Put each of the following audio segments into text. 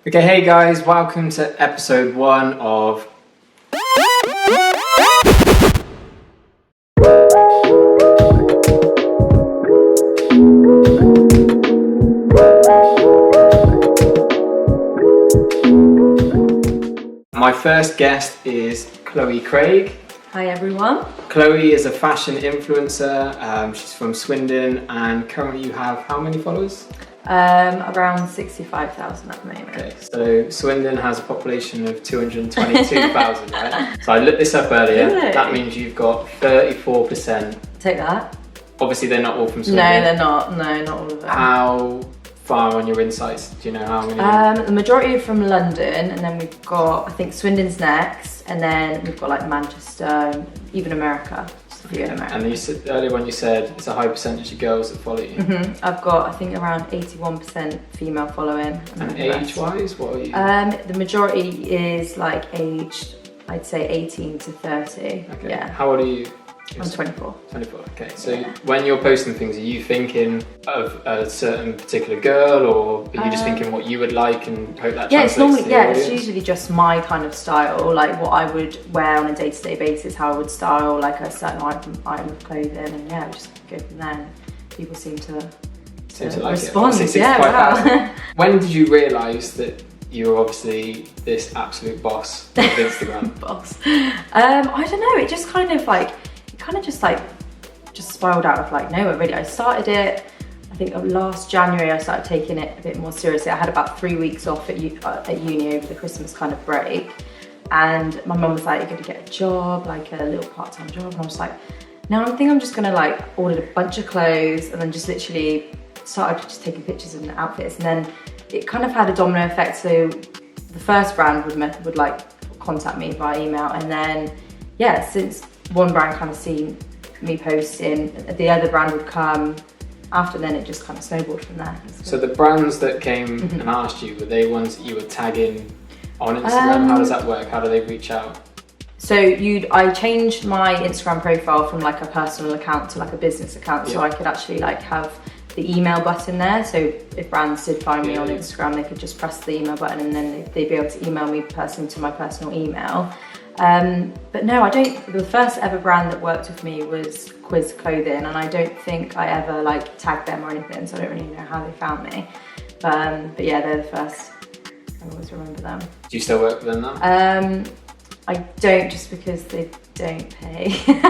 Okay, hey guys, welcome to episode 1 of My first guest is Chloe Craig. Hi everyone. Chloe is a fashion influencer. She's from Swindon, and currently you have how many followers? Around 65,000 at the moment. Okay, so Swindon has a population of 222,000, right? So I looked this up earlier. Really? That means you've got 34%. Take that. Obviously, they're not all from Swindon. No, they're not. No, not all of them. How far on your insights? Do you know how many? The majority are from London, and then we've got, I think Swindon's next, and then we've got like Manchester, even America. Just a few in America. And you said earlier when you said it's a high percentage of girls that follow you. I've got, I think, around 81% female following. And age-wise, what are you? The majority is like aged, I'd say 18 to 30. Okay. Yeah. How old are you? I'm 24. 24, okay. So when you're posting things, are you thinking of a certain particular girl, or are you just thinking what you would like and hope that translates to the audience? It's usually just my kind of style, like what I would wear on a day-to-day basis, how I would style like a certain item of clothing, and yeah, just go from there. People seem to like respond. It. Yeah, wow. When did you realise that you were obviously this absolute boss of Instagram? Boss. I don't know, it just kind of just spiraled out of like nowhere really. I started it, I think last January I started taking it a bit more seriously. I had about 3 weeks off at uni over the Christmas kind of break, and my mum was like, you're gonna get a job, like a little part-time job, and I was like, no, I think I'm just gonna like order a bunch of clothes and then just literally started just taking pictures of the outfits, and then it kind of had a domino effect. So the first brand would like contact me via email, and then yeah, since one brand kind of seen me posting, the other brand would come after, then it just kind of snowballed from there. So the brands that came and asked you, were they ones that you were tagging on Instagram? How does that work? How do they reach out? So I changed my Instagram profile from like a personal account to like a business account, so I could actually like have the email button there. So if brands did find me on Instagram, they could just press the email button, and then they'd be able to email me personally to my personal email. But no, I don't. The first ever brand that worked with me was Quiz Clothing, and I don't think I ever like tagged them or anything, so I don't really know how they found me. But yeah, they're the first. I always remember them. Do you still work with them now? I don't, just because they don't pay. Okay.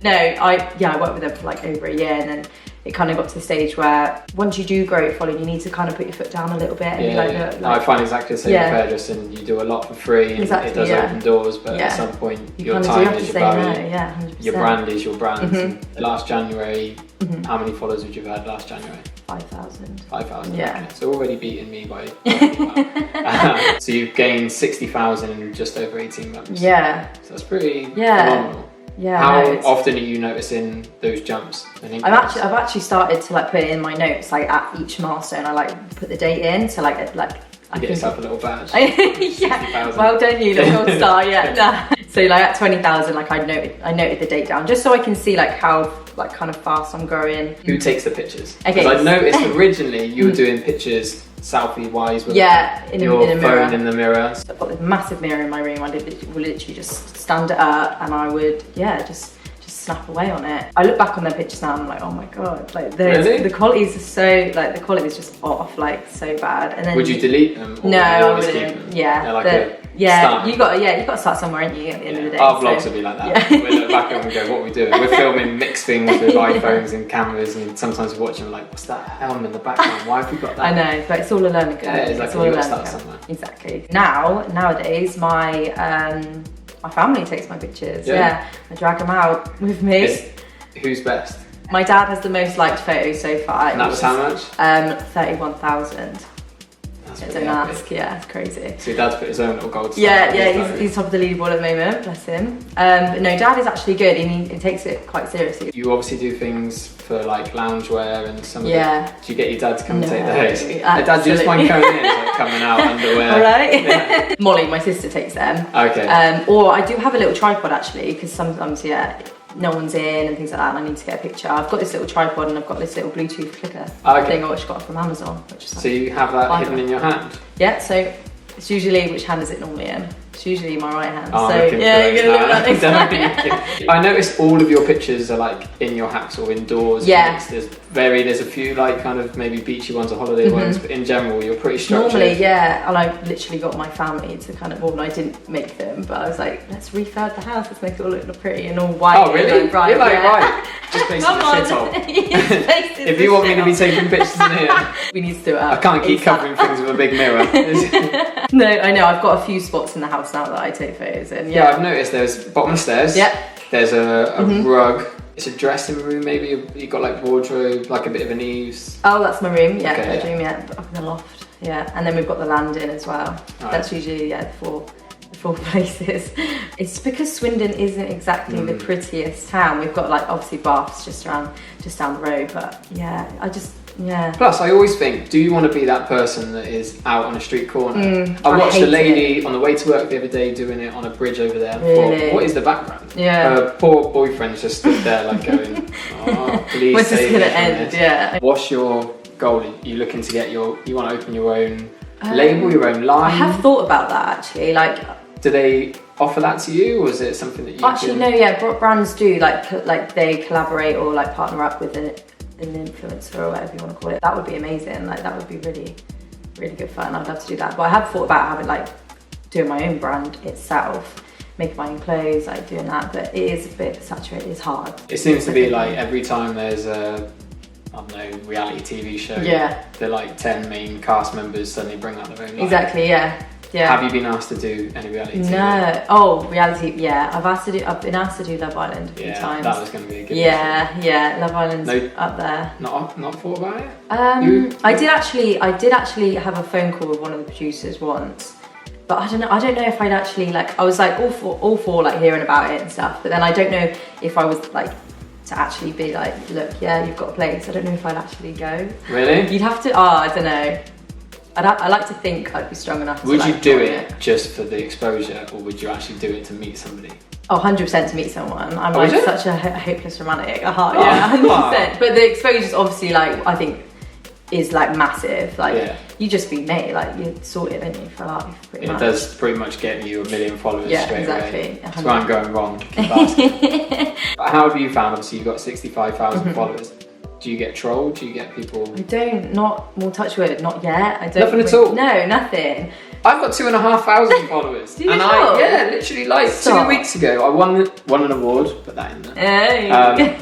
No, I worked with them for like over a year, and then it kind of got to the stage where once you do grow your following, you need to kind of put your foot down a little bit. And be like, no, I find exactly the same with hairdressing. You do a lot for free, and it does open doors, but at some point your time is your value. Yeah, 100%. Your brand is your brand. Last January, how many followers would you have had last January? 5,000. 5,000. Yeah. Okay. So already beating me by. So you've gained 60,000 in just over 18 months. Yeah. So that's pretty phenomenal. Yeah. How often are you noticing those jumps? I've actually started to like put it in my notes, like at each milestone. I like put the date in, so like you get yourself a little badge. Yeah. Well done, you little star. Yeah. Nah. So like at 20,000, like I noted the date down, just so I can see like how like kind of fast I'm growing. Who takes the pictures? Okay. Because I noticed originally you were doing pictures selfie wise with your phone in the mirror. So I've got this massive mirror in my room. I would literally just stand it up, and I would just snap away on it. I look back on their pictures now and I'm like, oh my god, like the qualities are so, like the quality is just off, like so bad. And then would you delete them? Or no, I wouldn't. Keep them? Yeah, you got to start somewhere, ain't you? At the end of the day. Our vlogs will be like that. We look back and we go, what are we doing? We're filming mixed things with iPhones and cameras, and sometimes we're watching like, what's that helm in the background? Why have we got that? I know, but it's all a learning curve. Yeah, exactly. You've got to start somewhere. Exactly. Nowadays, my family takes my pictures. Yeah, I drag them out with me. Who's best? My dad has the most liked photos so far. And that was how much? 31,000. Don't ask, yeah, it's crazy. So your dad's put his own little gold star. Yeah, he's top of the leaderboard at the moment, bless him. But no, Dad is actually good, and he takes it quite seriously. You obviously do things for like loungewear and some of it. Do you get your dad to come and take those? Dad, do you just mind coming in, like coming out underwear? Alright. Yeah. Molly, my sister, takes them. Okay. Or I do have a little tripod actually, because sometimes, no one's in and things like that, and I need to get a picture. I've got this little tripod and I've got this little Bluetooth clicker thing which I got from Amazon. Which is like, so you have that hidden in your hand? Yeah, so it's usually, which hand is it normally in? It's usually my right hand. Oh, so yeah, you're gonna look at that next time. I noticed all of your pictures are like in your house or indoors. Yeah. There's a few like kind of maybe beachy ones or holiday ones, but in general you're pretty structured. Normally, yeah, and I literally got my family to kind of, well, I didn't make them, but I was like, let's refurb the house, let's make it all look pretty and all white. Oh really? Bright. You're like, right, just basically the shithole. If you want me to be taking pictures in here, we need to do it up. I can't keep covering things with a big mirror. No, I know, I've got a few spots in the house now that I take photos in. Yeah, I've noticed there's bottom of stairs. Yep. There's a rug. It's a dressing room, maybe you've got like wardrobe, like a bit of an eaves. Oh, that's my room, yeah, okay, bedroom, yeah, up in the loft, yeah. And then we've got the landing as well. Right. That's usually, the four places. It's because Swindon isn't exactly the prettiest town. We've got like obviously baths just down the road, but yeah, Plus, I always think, do you want to be that person that is out on a street corner? I watched a lady on the way to work the other day doing it on a bridge over there. Really? Thought, what is the background? Yeah. Her poor boyfriend just stood there like going, oh, please when's this save gonna me from end? this. Yeah. What's your goal? Are you looking to get you want to open your own label, your own line? I have thought about that actually. Like, do they offer that to you, or is it something that you actually no? Yeah, brands do like they collaborate or like partner up with an influencer or whatever you want to call it. That would be amazing. Like that would be really, really good fun. I'd love to do that. But I have thought about having like doing my own brand itself, making my own clothes, like doing that. But it is a bit saturated. It's hard. It seems to be like every time there's a, I don't know, reality TV show. Yeah. The like 10 main cast members suddenly bring out their own line. Exactly. Yeah. Yeah. Have you been asked to do any reality TV? No. Oh, reality. Yeah, I've been asked to do Love Island a few times. That was going to be a good one. Yeah, Love Island's up there. Not thought about it? I did actually have a phone call with one of the producers once, but I don't know if I'd actually like. I was like all for like hearing about it and stuff, but then I don't know if I was like to actually be like, look, yeah, you've got a place. I don't know if I'd actually go. Really? You'd have to. I don't know. I like to think I'd be strong enough to Would you do it just for the exposure, or would you actually do it to meet somebody? Oh, 100% to meet someone. I'm like such a hopeless romantic. Yeah, 100%. But the exposure's obviously like, I think, is like massive. Like, you just be mate, like you sort it, don't you, for life, pretty much. It does pretty much get you 1 million followers straight away. That's where I'm going wrong. But how have you found, obviously you've got 65,000 followers. Do you get trolled? Do you get people? I don't, more touch wood, not yet. I don't. Nothing at all? No, nothing. I've got 2,500 followers. Do you know? Literally like 2 weeks ago, I won an award, put that in there.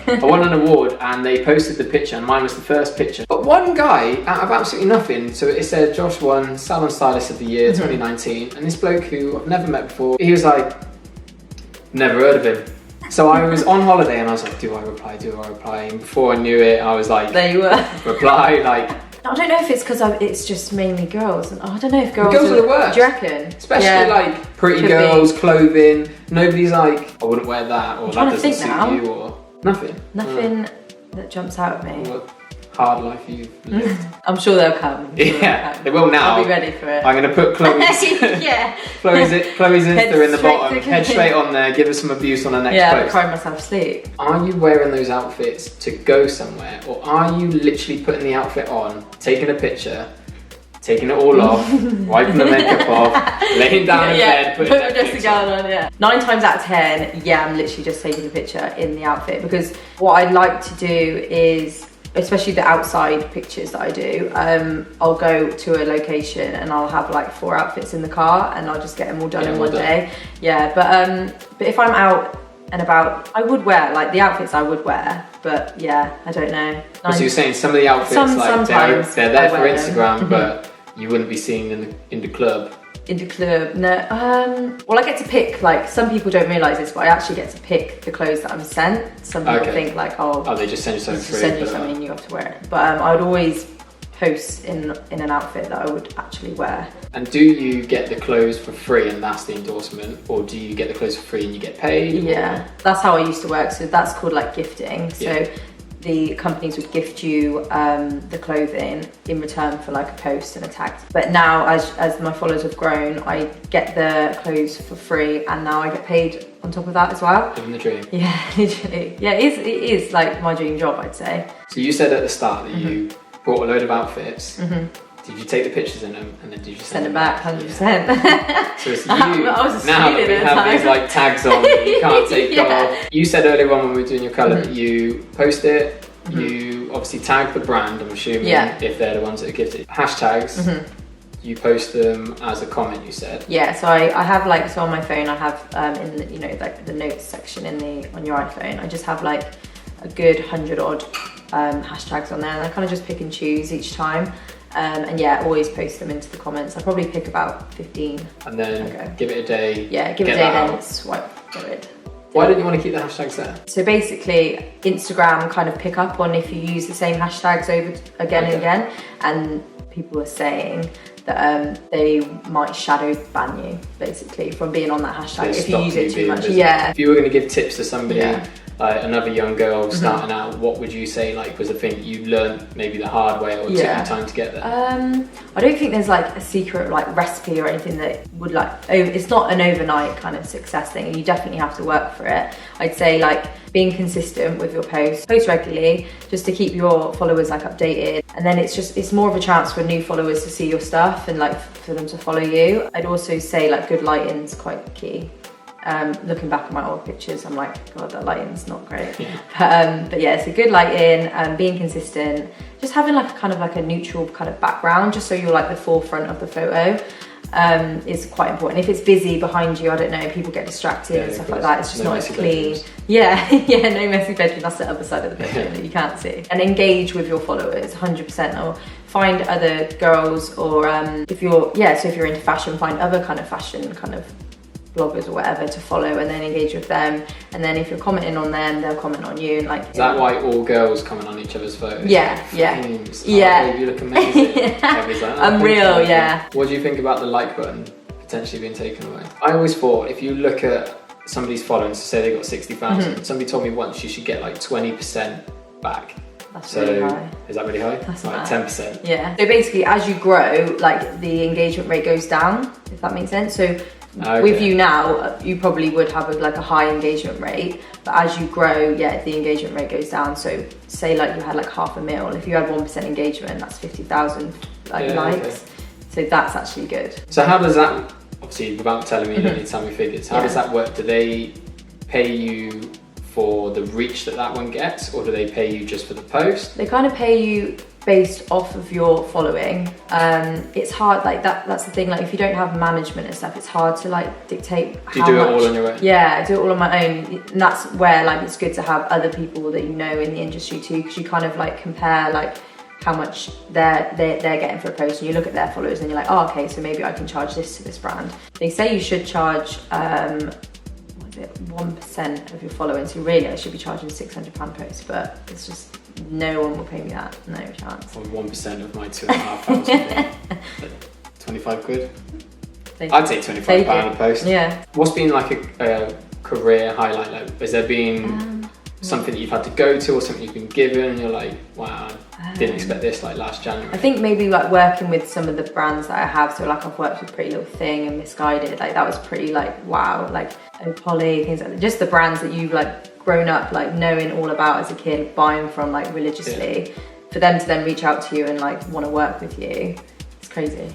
I won an award and they posted the picture and mine was the first picture. But one guy, out of absolutely nothing, so it said Josh won Salon Stylist of the Year 2019, and this bloke who I've never met before, he was like, never heard of him. So I was on holiday and I was like, do I reply? And before I knew it, I was like, there you were. Reply, like. I don't know if it's because it's just mainly girls. I don't know if girls are the worst. Do you reckon? Especially like pretty girls, clothing. Nobody's like, I wouldn't wear that, or that doesn't suit you, or nothing. Nothing that jumps out at me. What hard life you've lived. I'm sure they'll come. They will now. I'll be ready for it. I'm going to put Chloe's Insta in the bottom. Head straight on there, give us some abuse on the next post. Yeah, crying myself asleep. Are you wearing those outfits to go somewhere, or are you literally putting the outfit on, taking a picture, taking it all off, wiping the makeup off, laying down in bed, putting my dressing gown on, 9 times out of 10, I'm literally just taking the picture in the outfit, because what I'd like to do is, especially the outside pictures that I do, I'll go to a location and I'll have like 4 outfits in the car and I'll just get them all done in one day. Yeah, but if I'm out and about, I would wear, like the outfits I would wear, but yeah, I don't know. So you're saying some of the outfits, sometimes they're there for Instagram, but you wouldn't be seen in the club? In the club, no. Well, I get to pick, like, some people don't realise this, but I actually get to pick the clothes that I'm sent. Some people think like, they just send you something free. Send you something and you have to wear it. But I would always post in an outfit that I would actually wear. And do you get the clothes for free and that's the endorsement, or do you get the clothes for free and you get paid? Yeah, that's how I used to work. So that's called like gifting. So the companies would gift you the clothing in return for like a post and a tag. But now as my followers have grown, I get the clothes for free, and now I get paid on top of that as well. Living the dream. Yeah, literally. Yeah, it is like my dream job, I'd say. So you said at the start that you bought a load of outfits. Did you take the pictures in them and then did you send them back? 100%. So it's you now that we have these like tags on that you can't take off. You said earlier on when we were doing your colour that you post it, you obviously tag the brand, I'm assuming, if they're the ones that are gifted. Hashtags, you post them as a comment, you said. Yeah, so I have like, so on my phone I have in the, you know, like the notes section on your iPhone, I just have like a good 100 odd hashtags on there, and I kind of just pick and choose each time. And yeah, always post them into the comments. I probably pick about 15. And then give it a day. Yeah, give it a day, then swipe, get rid. Why didn't you want to keep the hashtags there? So basically, Instagram kind of pick up on if you use the same hashtags over again and again, and people are saying that they might shadow ban you, basically, from being on that hashtag if you use it too much. Yeah. If you were going to give tips to somebody, another young girl starting out, what would you say like was a thing you learned maybe the hard way or took you time to get there? I don't think there's like a secret like recipe or anything that would like, it's not an overnight kind of success thing. You definitely have to work for it. I'd say like being consistent with your post regularly, just to keep your followers like updated, and then it's more of a chance for new followers to see your stuff and like for them to follow you. I'd also say like good lighting's quite key. Looking back at my old pictures, I'm like, God, that lighting's not great. But yeah, so good lighting, being consistent, just having like a kind of like a neutral kind of background, just so you're like the forefront of the photo, is quite important. If it's busy behind you, I don't know, people get distracted and stuff like that, it's just not as clean. Yeah, no messy bedroom, that's the other side of the bedroom that you can't see. And engage with your followers, 100%, or find other girls, or if you're into fashion, find other kind of fashion kind of bloggers or whatever to follow, and then engage with them, and then if you're commenting on them, they'll comment on you. And like, is that why all girls comment on each other's photos? Yeah. Babe, you look amazing. Like, I'm real. What do you think about the like button potentially being taken away? I always thought if you look at somebody's following, so say they got 60,000, somebody told me once you should get like 20% back. That's really high. Is that really high? That's like 10%. Yeah. So basically, as you grow, like the engagement rate goes down, if that makes sense. So with you now, you probably would have like a high engagement rate, but as you grow, the engagement rate goes down. So say like you had like 500,000, if you had 1% engagement, that's 50,000 likes. So that's actually good. So how does that, obviously without telling me, you don't need to tell me figures, how does that work? Do they pay you for the reach that one gets, or do they pay you just for the post? They kind of pay you based off of your following. It's hard, like that's the thing, like if you don't have management and stuff, it's hard to like dictate how much. Do you do it all on your own? Yeah, I do it all on my own, and that's where like it's good to have other people that you know in the industry too, because you kind of like compare like how much they're getting for a post, and you look at their followers and you're like, oh okay, so maybe I can charge this to this brand. They say you should charge 1% of your following, so really I should be charging £600 post, but it's just no one will pay me that, no chance. Or 1% of my £2,500, 25 quid. I'd say £25 a post. Yeah. What's been like a career highlight? Like, has there been something that you've had to go to, or something you've been given and you're like, wow, I didn't expect this like last January? I think maybe like working with some of the brands that I have, so like I've worked with Pretty Little Thing and Misguided, like that was pretty like wow, like Polly, things like that. Just the brands that you've like grown up like knowing all about as a kid, buying from like religiously, for them to then reach out to you and like want to work with you, it's crazy.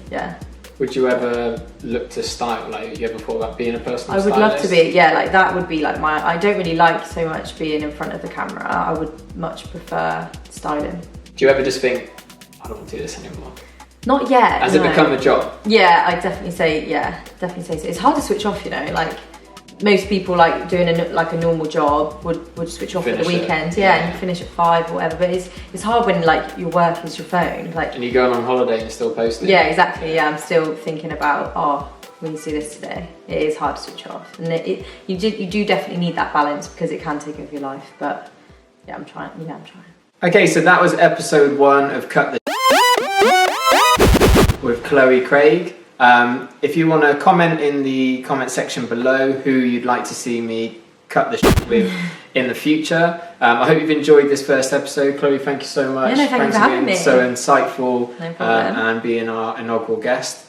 Would you ever look to style, like you ever thought about being a personal stylist? I would love to be, like that would be like my, I don't really like so much being in front of the camera. I would much prefer styling. Do you ever just think, I don't want to do this anymore? Not yet. Has it become a job? Yeah, I'd definitely say, so. It's hard to switch off, you know, like most people like doing a normal job would switch off at the weekend, and you finish at 5 or whatever. But it's hard when like your work is your phone, like. And you're going on holiday and still posting. Yeah, exactly. Yeah, I'm still thinking about we need to do this today. It is hard to switch off, and you do definitely need that balance because it can take over your life. But yeah, I'm trying. Okay, so that was episode 1 of Cut the with Chloe Craig. If you want to comment in the comment section below who you'd like to see me cut the with in the future. I hope you've enjoyed this first episode. Chloe, thank you so much. Yeah, no, thanks for having me. So insightful No problem. and being our inaugural guest.